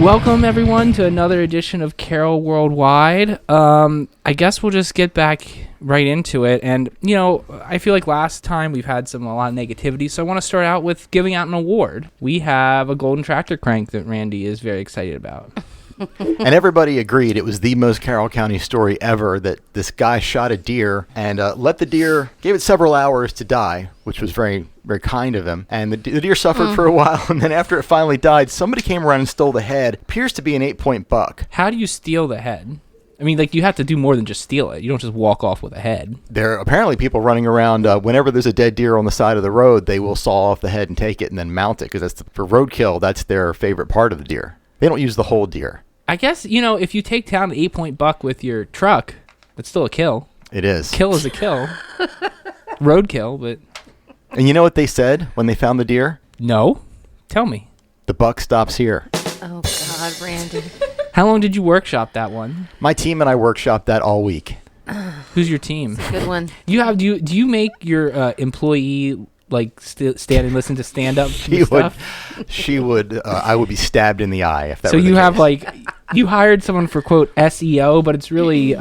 Welcome, everyone, to another edition of Carroll Worldwide. I guess we'll just get back right into it. And, you know, I feel like last time we've had a lot of negativity, so I want to start out with giving out an award. We have a golden tractor crank that Randy is very excited about. And everybody agreed it was the most Carroll County story ever, that this guy shot a deer and let the deer, gave it several hours to die, which was very, very kind of him. And the deer suffered for a while, and then after it finally died, somebody came around and stole the head. Appears to be an 8-point buck. How do you steal the head? I mean, like, you have to do more than just steal it. You don't just walk off with a head. There are apparently people running around, whenever there's a dead deer on the side of the road, they will saw off the head and take it and then mount it, because for roadkill, that's their favorite part of the deer. They don't use the whole deer. I guess, you know, if you take down an 8-point buck with your truck, that's still a kill. It is. Kill is a kill. Roadkill, but... And you know what they said when they found the deer? No. Tell me. The buck stops here. Oh, God, Randy. How long did you workshop that one? My team and I workshopped that all week. Who's your team? Good one. Do you make your employee like stand and listen to stand-up She would. I would be stabbed in the eye if that. So were the you have case. like you hired someone for quote SEO, but it's really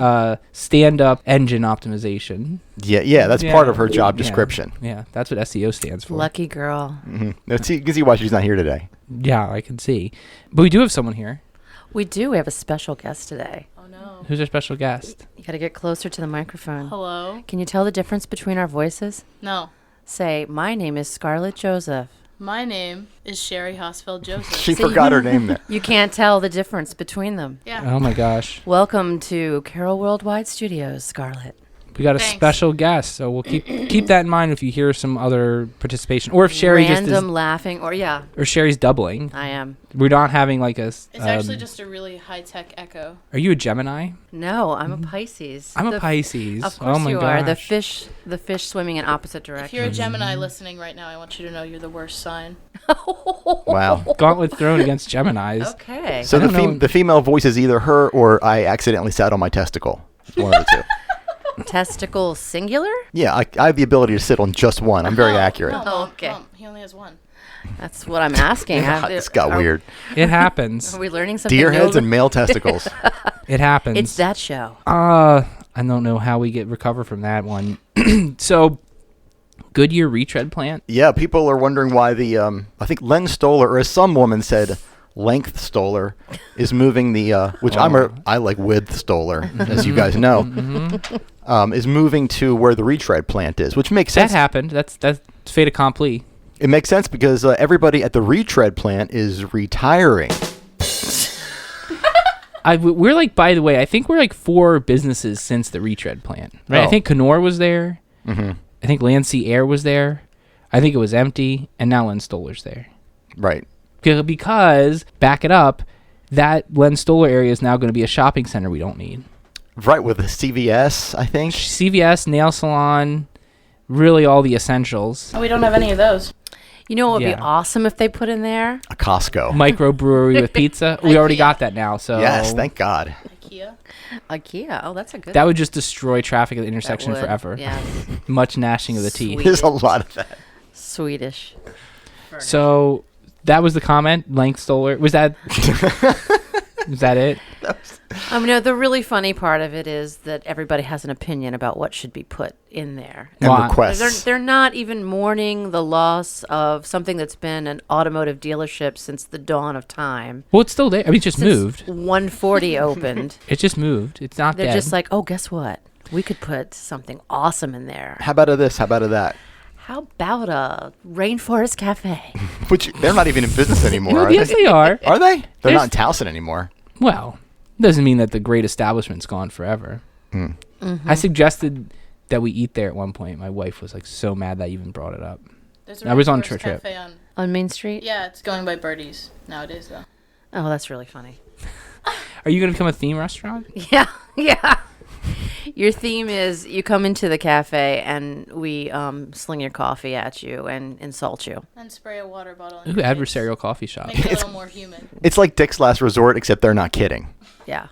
stand-up engine optimization. Yeah, that's part of her job description. Yeah, that's what SEO stands for. Lucky girl. Mm-hmm. You can see why she's not here today. Yeah, I can see. But we do have someone here. We do. We have a special guest today. Oh, no. Who's our special guest? You got to get closer to the microphone. Hello? Can you tell the difference between our voices? No. Say, my name is Scarlett Joseph. My name is Sherry Hosfeld Joseph. She forgot her name there. You can't tell the difference between them. Yeah. Oh my gosh. Welcome to Carroll Worldwide Studios, Scarlett. We got a special guest, so we'll keep that in mind if you hear some other participation, or if Sherry Random laughing, or Sherry's doubling. I am. We're not having like a. It's actually just a really high-tech echo. Are you a Gemini? No, I'm a Pisces. I'm a Pisces. Of course oh my you gosh. are. The fish swimming in opposite directions. If you're a Gemini listening right now, I want you to know you're the worst sign. Wow. Gauntlet thrown against Geminis. Okay. So the female voice is either her or I accidentally sat on my testicle. It's one of the two. Testicle singular? Yeah, I have the ability to sit on just one. I'm very accurate. No, Mom, Okay. Mom, he only has one. That's what I'm asking. This got weird. It happens. Are we learning something Deer new? heads and male testicles. It happens. It's that show. I don't know how we recover from that one. So, Goodyear retread plant. Yeah, people are wondering why the I think Len Stoller, or as some woman said, Length Stoller, is moving the which I like width Stoller, as you guys know, is moving to where the retread plant is, which makes sense. That happened. That's fait accompli. It makes sense because everybody at the retread plant is retiring. We're like, by the way, I think we're like 4 businesses since the retread plant. Right? Oh. I think Knorr was there. Mm-hmm. I think Landsea Air was there. I think it was empty, and now Len Stoller's there. Right. Because back it up, that Len Stoller area is now going to be a shopping center we don't need. Right, with the CVS, I think. CVS, nail salon, really all the essentials. Oh, we don't have any of those. You know what would Yeah. be awesome if they put in there? A Costco. Microbrewery with pizza. We already got that now, so Yes, thank God. IKEA. IKEA. Oh, that's a good that would just destroy traffic at the That intersection would. forever. Yeah. Much gnashing of the teeth. Sweet. There's a lot of that. Swedish. So that was the comment. Length Stoller. Was that? Is that it? No, the really funny part of it is that everybody has an opinion about what should be put in there. And Why? requests. They're not even mourning the loss of something that's been an automotive dealership since the dawn of time. Well, it's still there. I mean, it just Since moved. 140 opened. It just moved. It's not They're dead. just like, oh, guess what? We could put something awesome in there. How about this? How about that? How about a rainforest cafe? Which they're not even in business anymore, Well, are yes, they? they are. Are they? They're There's- not in Towson anymore. Well, doesn't mean that the great establishment's gone forever. I suggested that we eat there at one point. My wife was like so mad that I even brought it up. There's I was on Rainforest trip. Cafe on. On Main Street? Yeah, it's going by Birdies nowadays, though. Oh, that's really funny. Are you going to become a theme restaurant? Yeah, yeah. Your theme is you come into the cafe and we sling your coffee at you and insult you. And spray a water bottle. Ooh, adversarial coffee shop. Make it a little more human. It's like Dick's Last Resort, except they're not kidding. Yeah.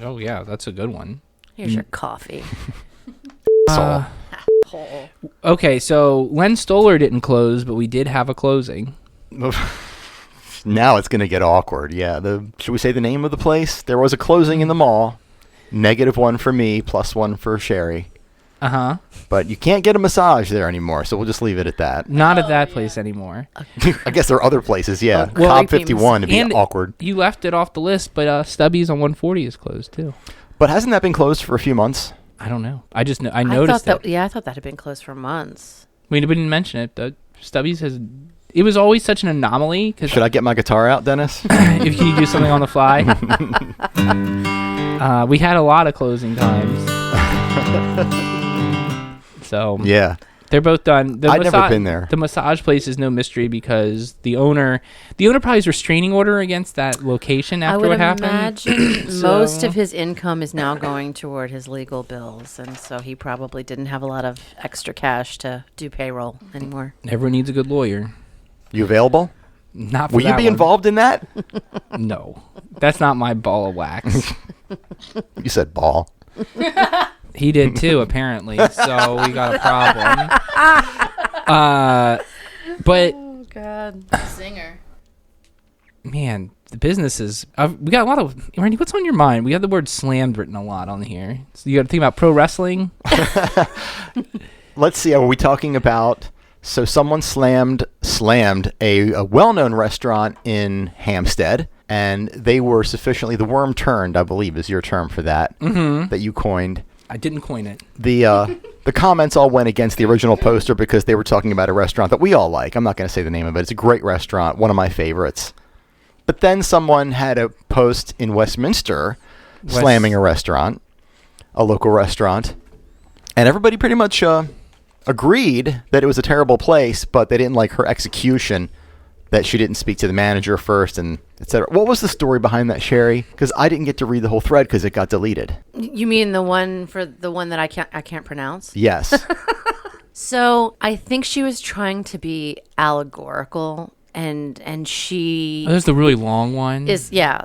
Oh yeah, that's a good one. Here's your coffee. Soul. Hole. Okay, so Len Stoller didn't close, but we did have a closing. Now it's going to get awkward. Yeah. Should we say the name of the place? There was a closing in the mall. -1 for me, +1 for Sherry. Uh-huh. But you can't get a massage there anymore, so we'll just leave it at that. Not at that place anymore. I guess there are other places, yeah. Well, Cobb 51 to be and awkward. You left it off the list, but Stubby's on 140 is closed too. But hasn't that been closed for a few months? I don't know. I just I noticed it. Yeah, I thought that had been closed for months. We didn't mention it. Stubby's has. It was always such an anomaly. Should I get my guitar out, Dennis? If you do something on the fly. We had a lot of closing times. So yeah. They're both done. I've never been there. The massage place is no mystery because the owner probably has restraining order against that location after what happened. I would imagine most of his income is now going toward his legal bills, and so he probably didn't have a lot of extra cash to do payroll anymore. Everyone needs a good lawyer. You available? Not for Will you be involved in that? No. That's not my ball of wax. You said ball. He did too, apparently. So we got a problem. But Oh God, Zinger. man, the business is. We got a lot of. Randy, what's on your mind? We got the word "slammed" written a lot on here. So you got to think about pro wrestling. Let's see. Are we talking about? So someone slammed a well-known restaurant in Hampstead, and they were sufficiently. The worm turned, I believe, is your term for that. That you coined. I didn't coin it. The comments all went against the original poster because they were talking about a restaurant that we all like. I'm not going to say the name of it. It's a great restaurant, one of my favorites. But then someone had a post in Westminster slamming a restaurant, a local restaurant, and everybody pretty much agreed that it was a terrible place, but they didn't like her execution, that she didn't speak to the manager first, and etc. What was the story behind that, Sherry? Because I didn't get to read the whole thread because it got deleted. you mean the one that I can't pronounce? Yes. So I think she was trying to be allegorical, and she Oh, there's the really long one. She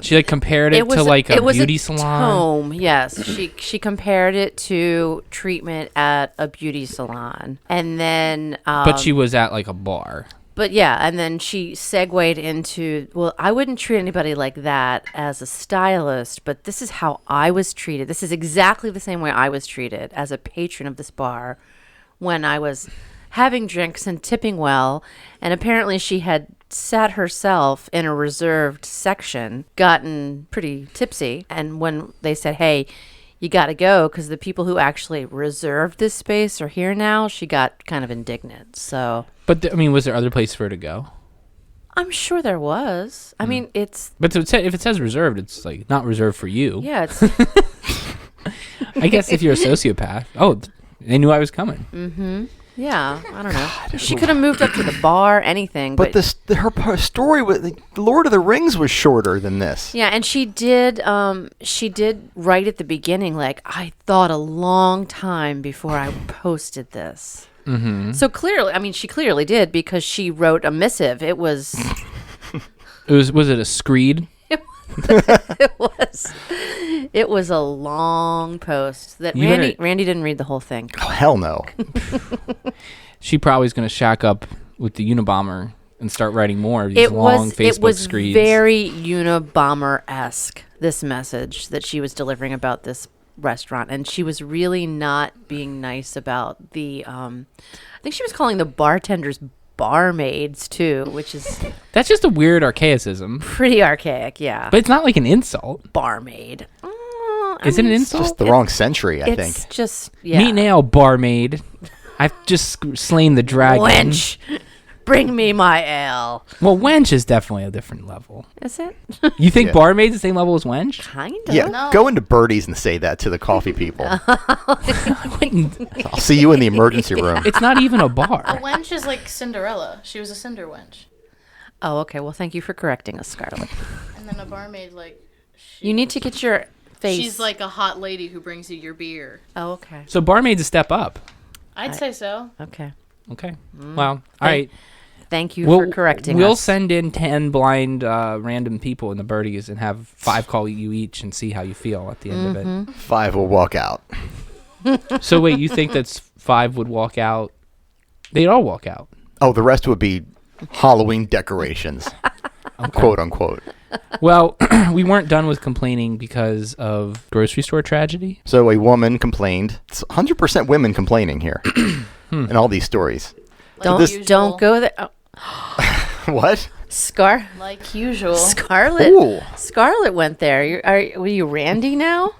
She compared it to like a beauty salon. Tome, yes. She compared it to treatment at a beauty salon, and then But she was at like a bar. But yeah, and then she segued into, well, I wouldn't treat anybody like that as a stylist, but this is how I was treated. This is exactly the same way I was treated as a patron of this bar when I was having drinks and tipping well. And apparently she had sat herself in a reserved section, gotten pretty tipsy. And when they said, hey, you got to go because the people who actually reserved this space are here now, she got kind of indignant. So... But was there other places for her to go? I'm sure there was. I mean, it's... But if it says reserved, it's like not reserved for you. Yeah, it's... I guess if you're a sociopath. Oh, they knew I was coming. Mm-hmm. Yeah, I don't know. She could have moved up to the bar, anything. But her story with the Lord of the Rings was shorter than this. Yeah, and she did write at the beginning, like, I thought a long time before I posted this. Mm-hmm. So clearly, she clearly did because she wrote a missive. It was... Was it a screed? It was a long post that Randy didn't read the whole thing. Oh, hell no. She probably is going to shack up with the Unabomber and start writing more of these long Facebook screeds. It was very Unabomber-esque, this message that she was delivering about this restaurant, and she was really not being nice about the I think she was calling the bartenders barmaids too, which is that's just a weird archaicism. Pretty archaic, yeah. But it's not like an insult. Barmaid. Is it an insult? Just the wrong century, I think. It's just, yeah. Meet now, barmaid. I've just slain the dragon. Wench, bring me my ale. Well, wench is definitely a different level. Is it? You think barmaid's the same level as wench? Kind of. Yeah, No. go into Birdie's and say that to the coffee people. I wouldn't. I'll see you in the emergency room. It's not even a bar. A wench is like Cinderella. She was a cinder wench. Oh, okay. Well, thank you for correcting us, Scarlett. And then a barmaid, like... You need to get your face... She's like a hot lady who brings you your beer. Oh, okay. So barmaid's a step up. I'd say so. Okay. Okay. Well, all right. Thank you for correcting We'll us. send in 10 blind random people in the birdies and have 5 call you each and see how you feel at the end of it. 5 will walk out. So wait, you think that's 5 would walk out? They'd all walk out. Oh, the rest would be Halloween decorations. quote unquote. Well, we weren't done with complaining because of grocery store tragedy. So a woman complained. It's 100% women complaining here in all these stories. Don't go there. Oh. What? Like usual. Scarlett. Ooh. Scarlett went there. Were you Randy now?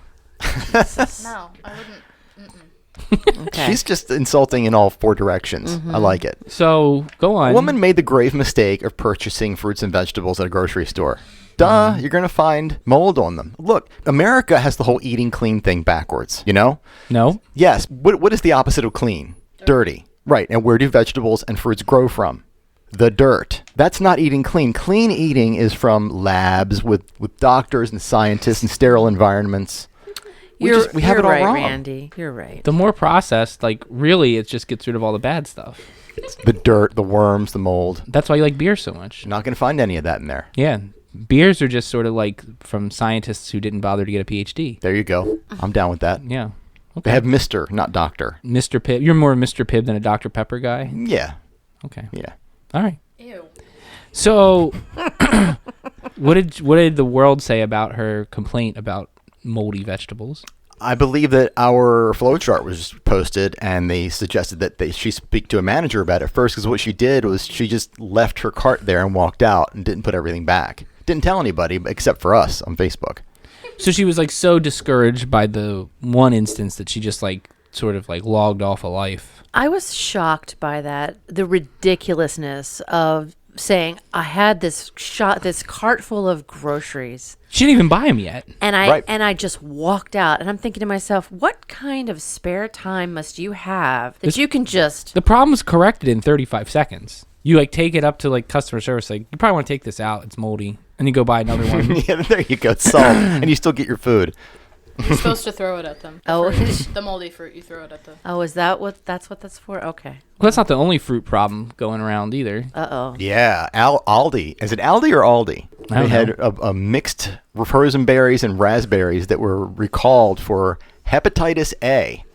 No, I wouldn't. Okay. She's just insulting in all four directions. I like it. So go on. A woman made the grave mistake of purchasing fruits and vegetables at a grocery store. Duh, you're going to find mold on them. Look, America has the whole eating clean thing backwards, you know? No. Yes. What is the opposite of clean? Dirty. Right. And where do vegetables and fruits grow from? The dirt. That's not eating clean. Clean eating is from labs with doctors and scientists and sterile environments. We have it all right, wrong. Randy. You're right. The more processed, like really, it just gets rid of all the bad stuff. The dirt, the worms, the mold. That's why you like beer so much. You're not going to find any of that in there. Yeah. Beers are just sort of like from scientists who didn't bother to get a PhD. There you go. I'm down with that. Yeah. They have Mr., not Doctor. Mr. Pibb. You're more Mr. Pibb than a Dr. Pepper guy? Yeah. Okay. Yeah. All right. Ew. So what did the world say about her complaint about moldy vegetables? I believe that our flowchart was posted, and they suggested that she speak to a manager about it first, because what she did was she just left her cart there and walked out and didn't put everything back. Didn't tell anybody except for us on Facebook. So she was like so discouraged by the one instance that she just like sort of like logged off of life. I was shocked by that. The ridiculousness of saying, I had this cart full of groceries. She didn't even buy them yet. And Right. I just walked out, and I'm thinking to myself, what kind of spare time must you have that you can just... The problem's corrected in 35 seconds. You like take it up to like customer service, like you probably want to take this out. It's moldy, and you go buy another one. Yeah, there you go. It's solved. And you still get your food. You're supposed to throw it at them. Oh. The moldy fruit, you throw it at them. Oh, is that what that's for? Okay. Well, that's not the only fruit problem going around either. Uh-oh. Yeah. Aldi. Is it Aldi or Aldi? I don't They had a mixed frozen berries and raspberries that were recalled for hepatitis A.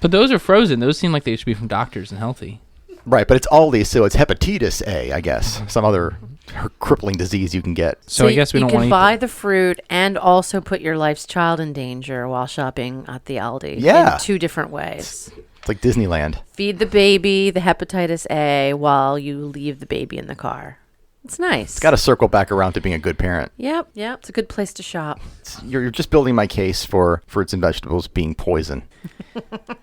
But those are frozen. Those seem like they should be from doctors and healthy. Right, but it's Aldi, so it's hepatitis A, I guess. Some other crippling disease you can get. So I guess we don't you want can to buy the fruit and also put your life's child in danger while shopping at the Aldi. Yeah. In two different ways. It's like Disneyland. Feed the baby the hepatitis A while you leave the baby in the car. It's nice. It's got to circle back around to being a good parent. Yep. It's a good place to shop. You're just building my case for fruits and vegetables being poison.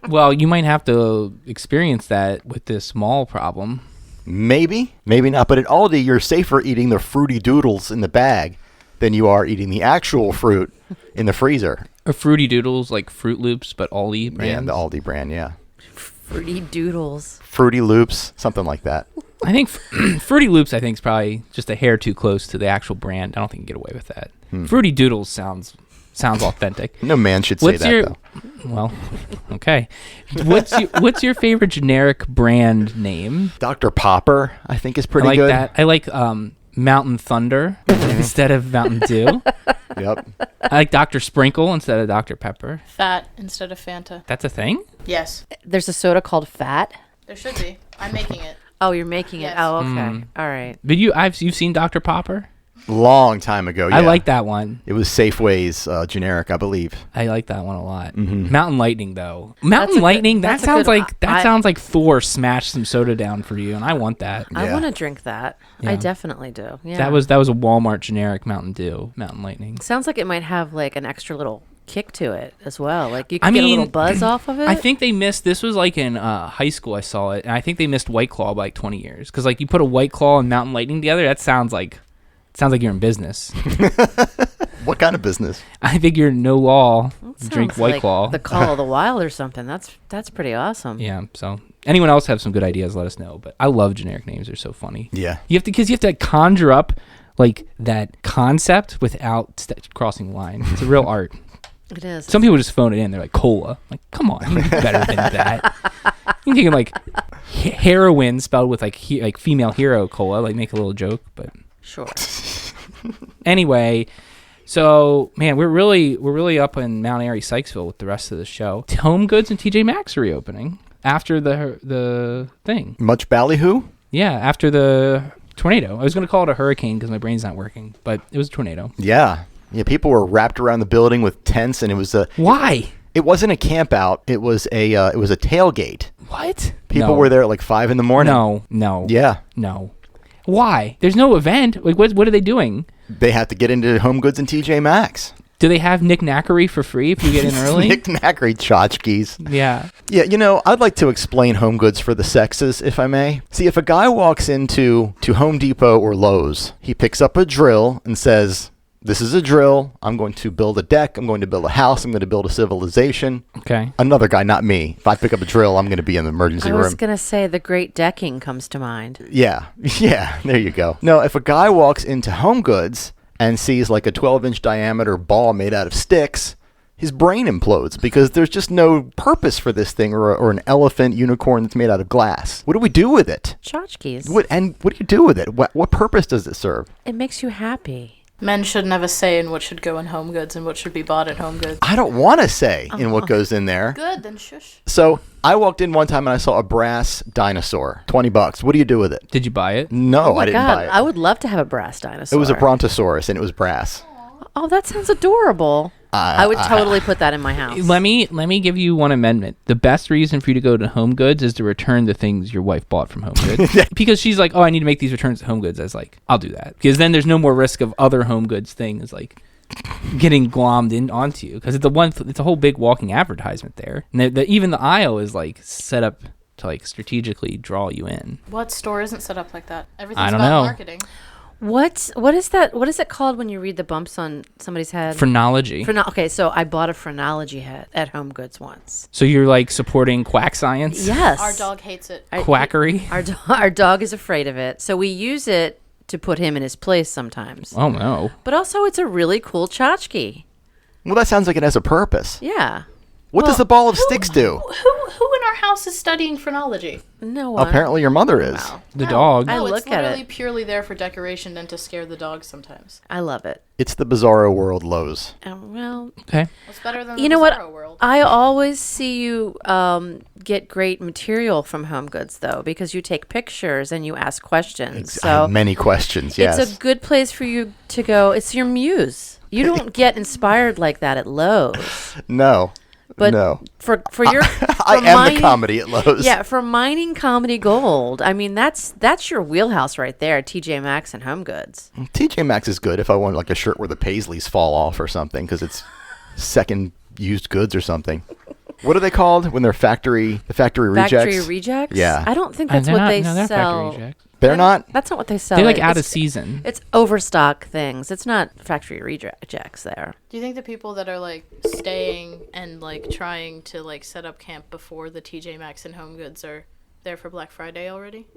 Well, you might have to experience that with this small problem. Maybe, maybe not. But at Aldi, you're safer eating the fruity doodles in the bag than you are eating the actual fruit in the freezer. Or Fruity Doodles, like Fruit Loops, but Aldi brand. Yeah, the Aldi brand, yeah. Fruity doodles. Fruity Loops, something like that. I think Fruity Loops, I think, is probably just a hair too close to the actual brand. I don't think you can get away with that. Fruity Doodles sounds authentic. No man should say that, though. Well, okay. What's your favorite generic brand name? Dr. Popper, I think, is pretty I like good. that. I like Mountain Thunder instead of Mountain Dew. Yep. I like Dr. Sprinkle instead of Dr. Pepper. Fat instead of Fanta. That's a thing? Yes, There's a soda called Fat. there should be. I'm making it. Oh, you're making it. Yes. Oh, okay. All right. But you've seen Dr. Popper? Long time ago, yeah. I like that one. It was Safeway's generic, I believe. I like that one a lot. Mm-hmm. Mountain Lightning, though. Mountain Lightning. That sounds like Thor smashed some soda down for you, and I want that. I Yeah. want to drink that. I Yeah. definitely do. Yeah. That was a Walmart generic Mountain Dew. Mountain Lightning. Sounds like it might have like an extra little kick to it as well. Like you I can get a mean, little buzz off of it. I think they missed. This was like in high school. I saw it, and I think they missed White Claw by like 20 years. Because like you put a White Claw and Mountain Lightning together, that sounds like you're in business. What kind of business? I think you're no law. That Drink sounds White like Claw. The Call of the Wild or something. That's pretty awesome. Yeah. So anyone else have some good ideas? Let us know. But I love generic names. They're so funny. Yeah. You have to conjure up like that concept without crossing the line. It's a real art. It is. Some people just phone it in. They're like cola. Like, come on, you can do better than that. You're thinking like heroin spelled with like female hero cola. Like make a little joke, but Sure. anyway. So man, we're really up in Mount Airy, Sykesville with the rest of the show. Home Goods and TJ Maxx are reopening after the thing. Much ballyhoo? Yeah, after the Tornado. I was going to call it a hurricane because my brain's not working, but it was a tornado. Yeah. Yeah, people were wrapped around the building with tents, and it was a... Why? It wasn't a camp out. It was a tailgate. What? People were there at like 5 in the morning. No. Yeah. No. Why? There's no event. Like, what are they doing? They have to get into Home Goods and TJ Maxx. Do they have Knick-Knackery for free if you get in early? Knick-Knackery tchotchkes. Yeah. Yeah, you know, I'd like to explain Home Goods for the sexes, if I may. See, if a guy walks into Home Depot or Lowe's, he picks up a drill and says, this is a drill. I'm going to build a deck. I'm going to build a house. I'm going to build a civilization. Okay. Another guy, not me. If I pick up a drill, I'm going to be in the emergency room. I was going to say the great decking comes to mind. Yeah. Yeah, there you go. No, if a guy walks into Home Goods and sees like a 12-inch diameter ball made out of sticks, his brain implodes because there's just no purpose for this thing, or an elephant unicorn that's made out of glass. What do we do with it? Tchotchkes. What do you do with it? What purpose does it serve? It makes you happy. Men shouldn't have a say in what should go in Home Goods and what should be bought at Home Goods. I don't want to say in what goes in there. Good, then shush. So I walked in one time and I saw a brass dinosaur, $20. What do you do with it? Did you buy it? No, Oh my I didn't God, buy it. I would love to have a brass dinosaur. It was a brontosaurus and it was brass. Oh, that sounds adorable. I would totally put that in my house. Let me give you one amendment. The best reason for you to go to Home Goods is to return the things your wife bought from Home Goods. Because she's like, oh, I need to make these returns at Home Goods. I was like, I'll do that. Because then there's no more risk of other Home Goods things like getting glommed in onto you. Because it's a whole big walking advertisement there. And even the aisle is like set up to like strategically draw you in. What store isn't set up like that? Everything's I don't about know. marketing. What is that? What is it called when you read the bumps on somebody's head? Phrenology. Okay, so I bought a phrenology head at Home Goods once. So you're like supporting quack science? Yes. Our dog hates it. Quackery? Our dog is afraid of it, so we use it to put him in his place sometimes. Oh, no. But also, it's a really cool tchotchke. Well, that sounds like it has a purpose. Yeah. What does the ball of sticks do? Who in our house is studying phrenology? No one. Apparently your mother is. Wow. The dog. I No, look it's at literally it. purely there for decoration and to scare the dogs sometimes. I love it. It's the Bizarro World Lowe's. Well, Okay. What's better than you the know what? Bizarro world? I always see you get great material from Home Goods, though, because you take pictures and you ask questions. I have So many questions, yes. it's a good place for you to go. It's your muse. You don't get inspired like that at Lowe's. No. But no. for your I for am mining- the comedy at Lowe's. Yeah, for mining comedy gold. I mean, that's your wheelhouse right there, TJ Maxx and Home Goods. TJ Maxx is good if I want like a shirt where the paisleys fall off or something because it's second used goods or something. What are they called when they're factory rejects? Factory rejects? Yeah. I don't think that's what they they're sell. factory rejects. They're not? That's not what they sell. They're like out of It's- season. It's overstock things. It's not factory rejects there. Do you think the people that are like staying and like trying to like set up camp before the TJ Maxx and Home Goods are there for Black Friday already?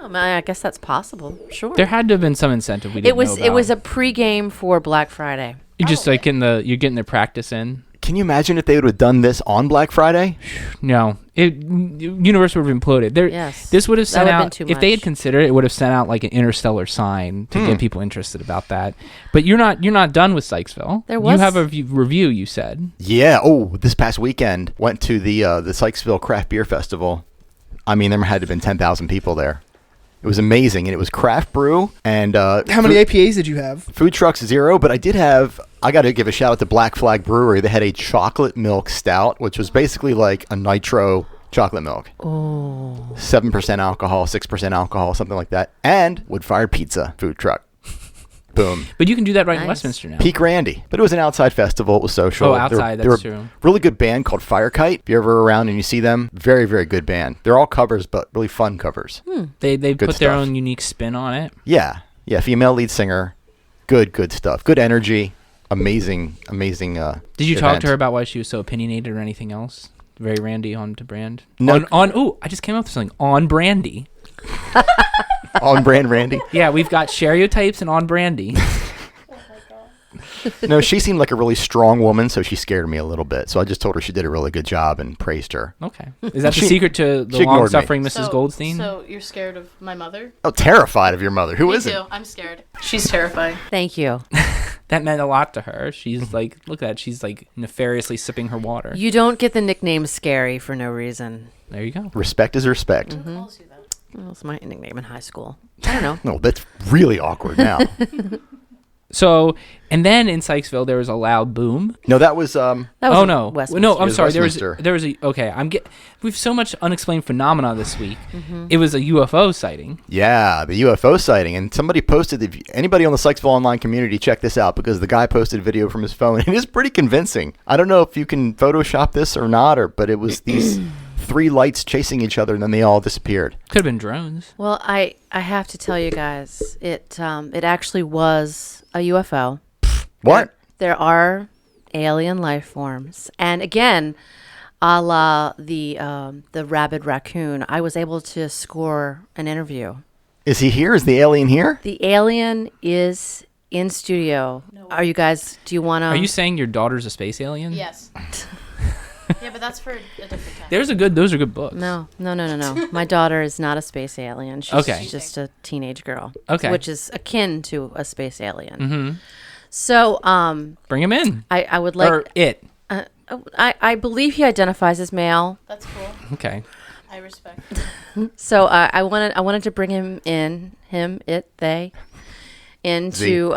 Oh, I guess that's possible. Sure. There had to have been some incentive we didn't know about. It was a pregame for Black Friday. You're just like you're getting the practice in. Can you imagine if they would have done this on Black Friday? No, universe would have imploded. Yes. This would have That sent would've been out too if they had much. considered it. It would have sent out like an interstellar sign to get people interested about that. But you're not done with Sykesville. There was- You have a review. You said. Yeah. Oh, this past weekend went to the Sykesville Craft Beer Festival. I mean, there had to have been 10,000 people there. It was amazing, and it was craft brew and How many APAs did you have? food trucks 0, but I got to give a shout out to Black Flag Brewery. They had a chocolate milk stout, which was basically like a nitro chocolate milk. Oh. 7% alcohol, 6% alcohol, something like that. And wood-fired pizza food truck. Boom. But you can do that right in Nice. Westminster now. Peak Randy. But it was an outside festival. It was social. Oh, outside, They were that's true. really good band called Firekite. If you're ever around and you see them, very, very good band. They're all covers, but really fun covers. They Good put their stuff. own unique spin on it. Yeah. Yeah, female lead singer. Good stuff. Good energy. Amazing. Did you talk event. to her about why she was so opinionated or anything else? Very Randy on to brand. No. I just came up with something on Brandy. On brand Randy? Yeah, we've got stereotypes and on Brandy. No, she seemed like a really strong woman, so she scared me a little bit. So I just told her she did a really good job and praised her. Okay, is that the She- secret to the she ignored me. long-suffering Mrs. Goldstein? So you're scared of my mother? Oh, terrified of your mother. Who Me isn't? too. I'm scared. She's terrifying. Thank you. That meant a lot to her. She's like, look at that. She's like nefariously sipping her water. You don't get the nickname Scary for no reason. There you go. Respect is respect. Who calls you that? That was my nickname in high school. I don't know. No, that's really awkward now. So, and then in Sykesville there was a loud boom. No, that was That was Oh in no, Westminster. no, I'm It was sorry. Westminster. There was a okay. We've so much unexplained phenomena this week. It was a UFO sighting. Yeah, the UFO sighting. And somebody posted, if anybody on the Sykesville online community, check this out, because the guy posted a video from his phone. It is pretty convincing. I don't know if you can Photoshop this or not, but it was these 3 lights chasing each other, and then they all disappeared. Could have been drones. Well, I have to tell you guys, it actually was a UFO. What? There are alien life forms, and again, a la the rabid raccoon, I was able to score an interview. Is he here? Is the alien here? The alien is in studio. Are you guys? Do you want to? Are you saying your daughter's a space alien? Yes. Yeah, but that's for a different time. Those are good books. No. My daughter is not a space alien. She's Okay. just a teenage girl. Okay. Which is akin to a space alien. Mm-hmm. So, Bring him in. I would like. Or it. I believe he identifies as male. That's cool. Okay. I respect. So I wanted to bring him in, they, into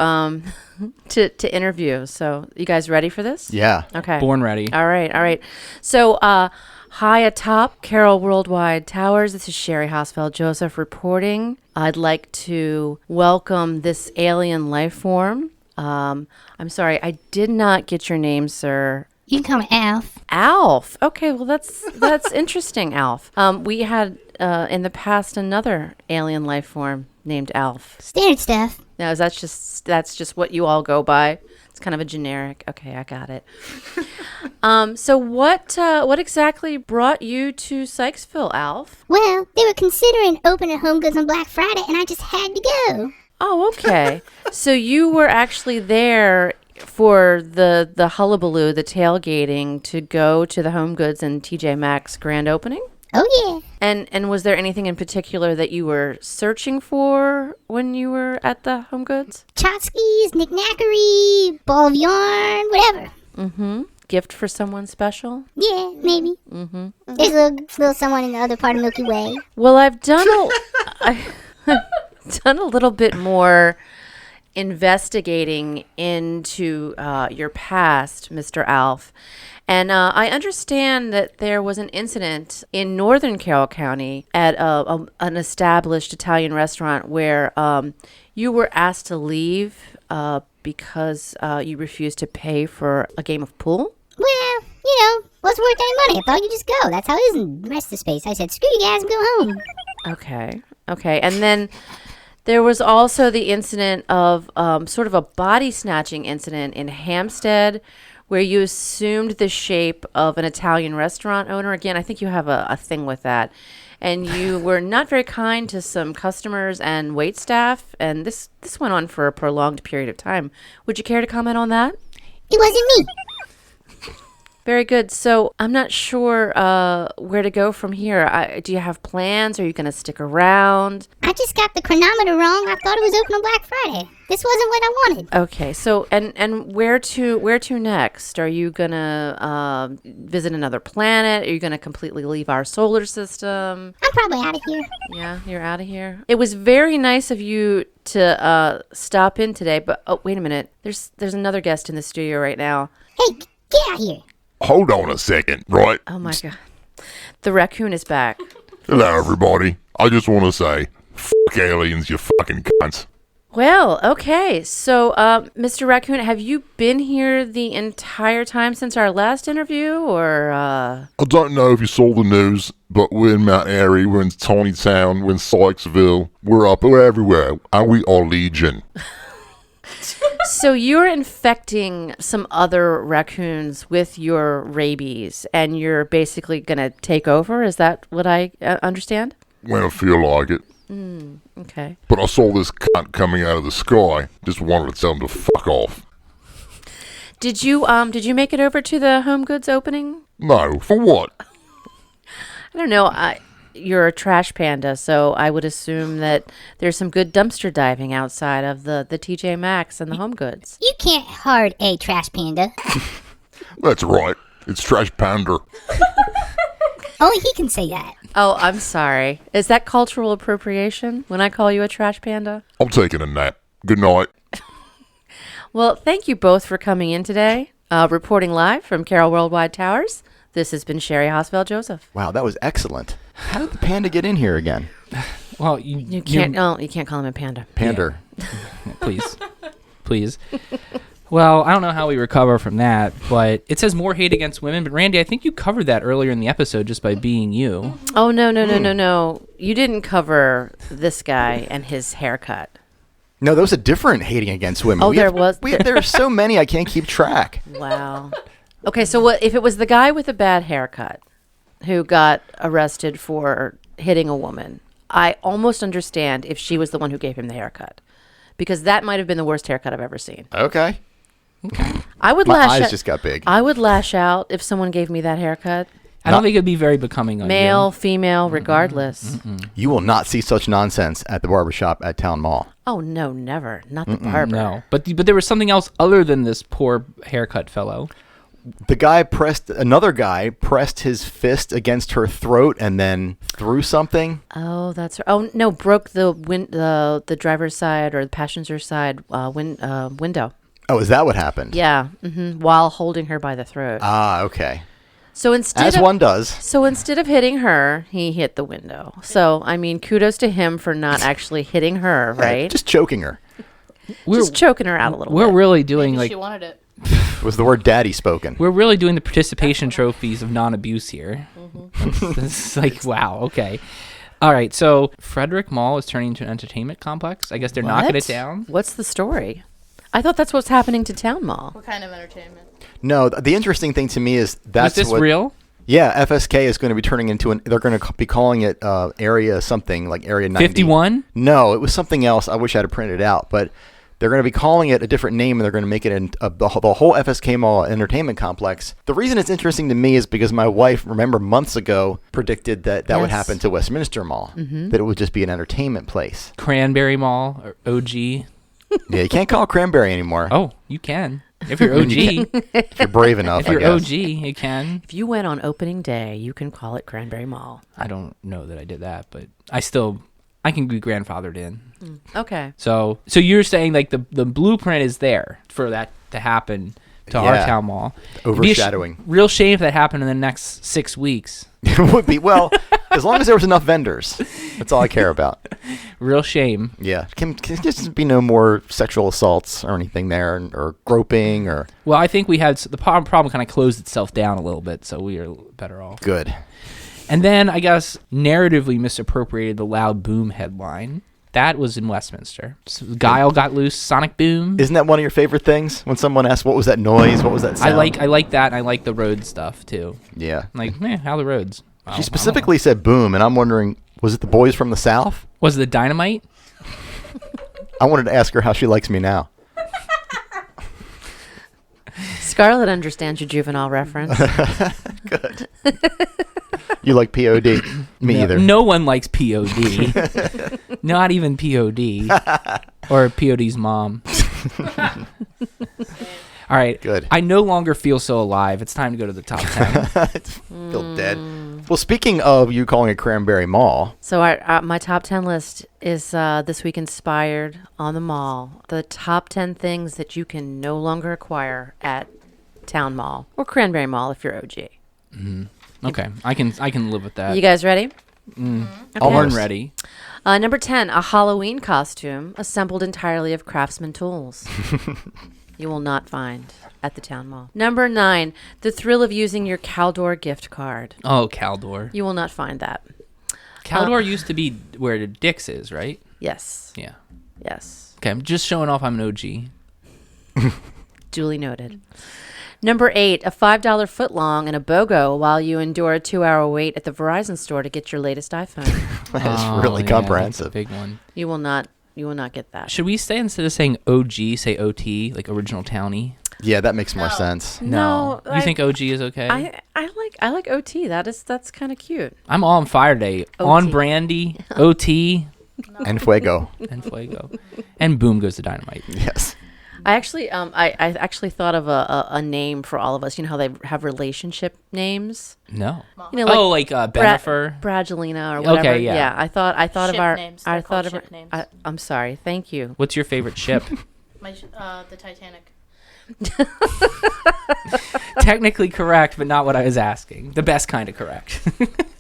to interview. So you guys ready for this? Yeah. Okay. Born ready. All right. So high atop Carroll Worldwide Towers, this is Sherry Hosfeld Joseph reporting. I'd like to welcome this alien life form. I'm sorry, I did not get your name, sir. You can call me Alf. Alf. Okay, well that's interesting, Alf. We had in the past another alien life form named Alf. Standard stuff. Now that's just what you all go by. It's kind of a generic. Okay, I got it. So what exactly brought you to Sykesville, Alf? Well, they were considering opening Home Goods on Black Friday, and I just had to go. Oh, okay. So you were actually there for the hullabaloo, the tailgating, to go to the Home Goods and TJ Maxx grand opening? Oh, yeah. And was there anything in particular that you were searching for when you were at the Home Goods? Tchotchkes, Knick-Knackery, ball of yarn, whatever. Mm-hmm. Gift for someone special? Yeah, maybe. Mm-hmm. There's a little someone in the other part of Milky Way. Well, I've done done a little bit more investigating into your past, Mr. Alf. And I understand that there was an incident in northern Carroll County at an established Italian restaurant where you were asked to leave because you refused to pay for a game of pool. Well, wasn't worth any money. I thought you just go. That's how it is in the rest of the space. I said, screw you guys and go home. Okay. And then there was also the incident of sort of a body snatching incident in Hampstead where you assumed the shape of an Italian restaurant owner. Again, I think you have a thing with that. And you were not very kind to some customers and wait staff. And this went on for a prolonged period of time. Would you care to comment on that? It wasn't me. Very good. So I'm not sure where to go from here. Do you have plans? Are you going to stick around? I just got the chronometer wrong. I thought it was open on Black Friday. This wasn't what I wanted. Okay. So and where to next? Are you going to visit another planet? Are you going to completely leave our solar system? I'm probably out of here. Yeah, you're out of here. It was very nice of you to stop in today. But wait a minute. There's another guest in the studio right now. Hey, get out here. Hold on a second, right? Oh my God. The raccoon is back. Hello, everybody. I just want to say, fuck aliens, you fucking cunts. Well, okay. So, Mr. Raccoon, have you been here the entire time since our last interview, or, I don't know if you saw the news, but we're in Mount Airy, we're in Tawny Town, we're in Sykesville, we're everywhere, and we are legion. So you're infecting some other raccoons with your rabies, and you're basically going to take over? Is that what I understand? When I feel like it. Okay. But I saw this cunt coming out of the sky, just wanted to tell him to fuck off. Did you make it over to the Home Goods opening? No, for what? I don't know. You're a trash panda, so I would assume that there's some good dumpster diving outside of the TJ Maxx and the Home Goods. You can't hard a trash panda. That's right. It's Trash Panda. Only he can say that. Oh, I'm sorry. Is that cultural appropriation when I call you a trash panda? I'm taking a nap. Good night. Well, thank you both for coming in today. Reporting live from Carroll Worldwide Towers. This has been Sherry Hosfeld Joseph. Wow, that was excellent. How did the panda get in here again? Well, You can't call him a panda. Pander. Please. Well, I don't know how we recover from that, but it says more hate against women. But Randy, I think you covered that earlier in the episode just by being you. Oh, no. You didn't cover this guy and his haircut. No, that was a different hating against women. Oh, there was. There are so many I can't keep track. Wow. Okay, so what if it was the guy with the bad haircut who got arrested for hitting a woman? I almost understand if she was the one who gave him the haircut, because that might have been the worst haircut I've ever seen. Okay. I would My lash eyes just got big. I would lash out if someone gave me that haircut. I don't think it'd be very becoming on Male, you. female, regardless. You will not see such nonsense at the barbershop at Town Mall. Oh no, never. Not the barber. No, but there was something else other than this poor haircut fellow. Another guy pressed his fist against her throat and then threw something. Oh, that's right. Oh no, broke the driver's side or the passenger side window. Oh, is that what happened? Yeah, while holding her by the throat. Ah, okay. So instead One does. So instead of hitting her, he hit the window. So I mean, kudos to him for not actually hitting her, right? Just choking her. Just choking her out a little We're bit. really doing Maybe like she wanted it. Was the word daddy spoken? we're really doing the participation trophies of non-abuse here. This is like wow. Okay. All right. So Frederick Mall is turning into an entertainment complex. I guess they're knocking it What? down. What's the story? I thought that's what's happening to Town Mall. What kind of entertainment? No, the interesting thing to me is that's Is this what, real? Yeah, FSK is going to be turning into they're going to be calling it area something like Area 90. 51? No, it was something else. I wish I had printed it out, but they're going to be calling it a different name, and they're going to make it the whole FSK Mall entertainment complex. The reason it's interesting to me is because my wife, remember months ago, predicted that would Yes. happen to Westminster Mall, that it would just be an entertainment place. Cranberry Mall or OG? Yeah, you can't call it Cranberry anymore. Oh, you can. If you're OG. If you're brave enough, If you're I guess. OG, you can. If you went on opening day, you can call it Cranberry Mall. I don't know that I did that, but I can be grandfathered in. Okay. So you're saying like the blueprint is there for that to happen to our Yeah. town mall. It'd be a Overshadowing. real shame if that happened in the next 6 weeks. It would be. Well, as long as there was enough vendors. That's all I care about. Real shame. Yeah. Can just be no more sexual assaults or anything there, or groping or... Well, I think we had the problem kind of closed itself down a little bit, so we are better off. Good. And then I guess narratively misappropriated the loud boom headline. That was in Westminster. So Guile got loose. Sonic boom. Isn't that one of your favorite things? When someone asks, what was that noise? What was that sound? I like that. And I like the road stuff too. Yeah. Like, how the roads? She specifically said boom, and I'm wondering, was it the boys from the South? Was it the dynamite? I wanted to ask her how she likes me now. Scarlett understands your juvenile reference. Good. You like POD? Me either. No one likes POD. Not even POD. Or POD's mom. All right. Good. I no longer feel so alive. It's time to go to the top 10. Feel dead. Well, speaking of you calling it Cranberry Mall, So my top 10 list is this week inspired on the mall. The top 10 things that you can no longer acquire at Town Mall or Cranberry Mall if you're OG. Okay. I can live with that. You guys ready? Born Almost. ready. Number 10, a Halloween costume assembled entirely of craftsman tools. You will not find at the Town Mall. Number 9, the thrill of using your Caldor gift card. Oh, Caldor. You will not find that. Caldor used to be where the Dick's is, right? Yes. Yeah. Yes. Okay, I'm just showing off I'm an OG. Duly noted. Number 8, a $5 footlong and a BOGO while you endure a 2-hour wait at the Verizon store to get your latest iPhone. that's really Yeah, comprehensive. that's a big one. You will not get that. Should we say instead of saying OG, say OT, like original townie? Yeah, that makes more sense. No, You think OG is okay? I like OT. That's kind of cute. I'm all on fire today. OT. On brandy, OT, And Fuego. and Fuego. And boom goes the dynamite. Yes. I actually thought of a name for all of us. You know how they have relationship names? No. You know, Like Benifer. Bradgelina or whatever. Okay, yeah. I thought of Ship our. names. I They're thought called of. ship names. I'm sorry. Thank you. What's your favorite ship? The Titanic. Technically correct, but not what I was asking. The best kind of correct.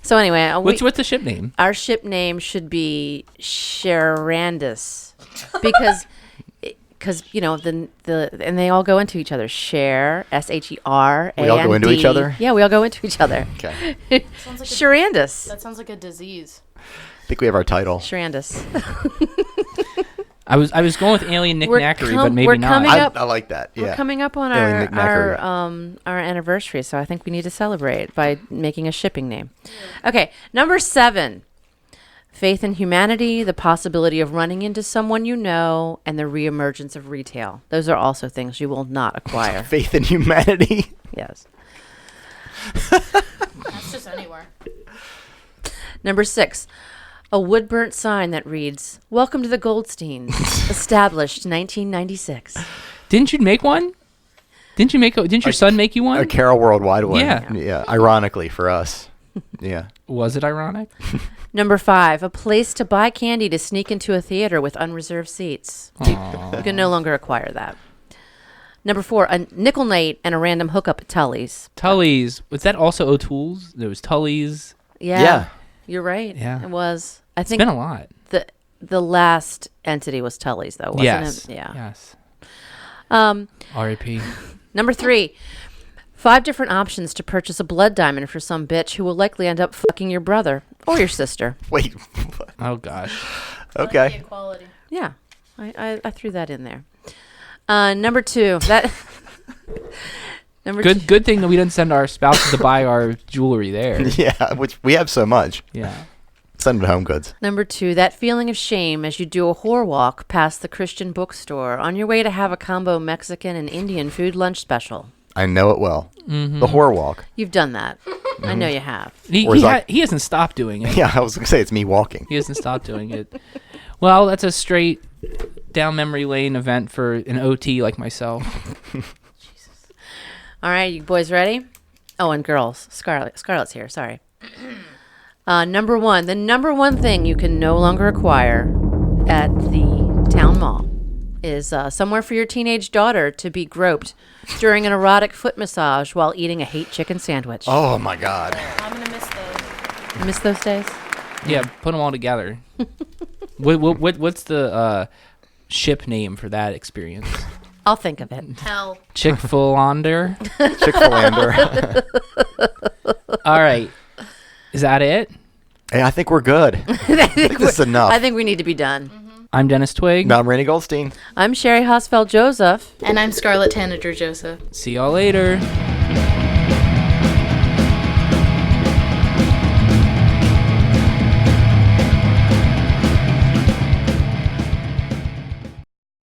So anyway, What's the ship name? our ship name should be Sherandus, because you know the and they all go into each other. Share SHER. We all go into each other? Yeah, we all go into each other. Okay. Sounds like Sherandus. that sounds like a disease. I think we have our title. Sherandus. I was going with Alien Knick-Knackery, but maybe we're not. coming up. I like that. Yeah. We're coming up on Alien our anniversary, so I think we need to celebrate by making a shipping name. Okay, number 7. Faith in humanity, the possibility of running into someone you know, and the reemergence of retail. Those are also things you will not acquire. Faith in humanity. Yes. That's just anywhere. Number 6. A wood-burnt sign that reads, "Welcome to the Goldsteins, established 1996. Didn't you make one? Didn't your son make you one? A Carroll Worldwide one. Yeah. Yeah. Ironically for us. Yeah. Was it ironic? Number 5. A place to buy candy to sneak into a theater with unreserved seats. You can no longer acquire that. Number 4. A nickel night and a random hookup at Tully's. Tully's. Was that also O'Toole's? There was Tully's. Yeah. You're right. Yeah. It was. I It's think been a lot. the last entity was Tully's, though, wasn't Yes. it? Yeah. Yes. Um, R.I.P. Number 3. 5 different options to purchase a blood diamond for some bitch who will likely end up fucking your brother or your sister. Wait. Oh gosh. I like Okay. the equality. Yeah. I threw that in there. Number 2. That. Number 2. Good thing that we didn't send our spouses to buy our jewelry there. Yeah. Which we have so much. Yeah. Send them to Home Goods. Number 2, that feeling of shame as you do a whore walk past the Christian bookstore on your way to have a combo Mexican and Indian food lunch special. I know it well. Mm-hmm. The horror walk. You've done that. I know you have. Or is that- He hasn't stopped doing it. Yeah, I was gonna say it's me walking. He hasn't stopped doing it. Well, that's a straight down memory lane event for an OT like myself. All right, you boys ready? Oh, and girls. Scarlett's here. Sorry. Number 1. The number 1 thing you can no longer acquire at the town mall is somewhere for your teenage daughter to be groped during an erotic foot massage while eating a hate chicken sandwich. Oh my God. I'm gonna miss those. You miss those days? Yeah, put them all together. What's the ship name for that experience? I'll think of it. Hell. Chick-fil-Ander? Chick-fil-Ander. All right. Is that it? Hey, I think we're good. I think this is enough. I think we need to be done. I'm Dennis Twig. No, I'm Randy Goldstein. I'm Sherry Hosfeld Joseph. And I'm Scarlett Tanager Joseph. See y'all later.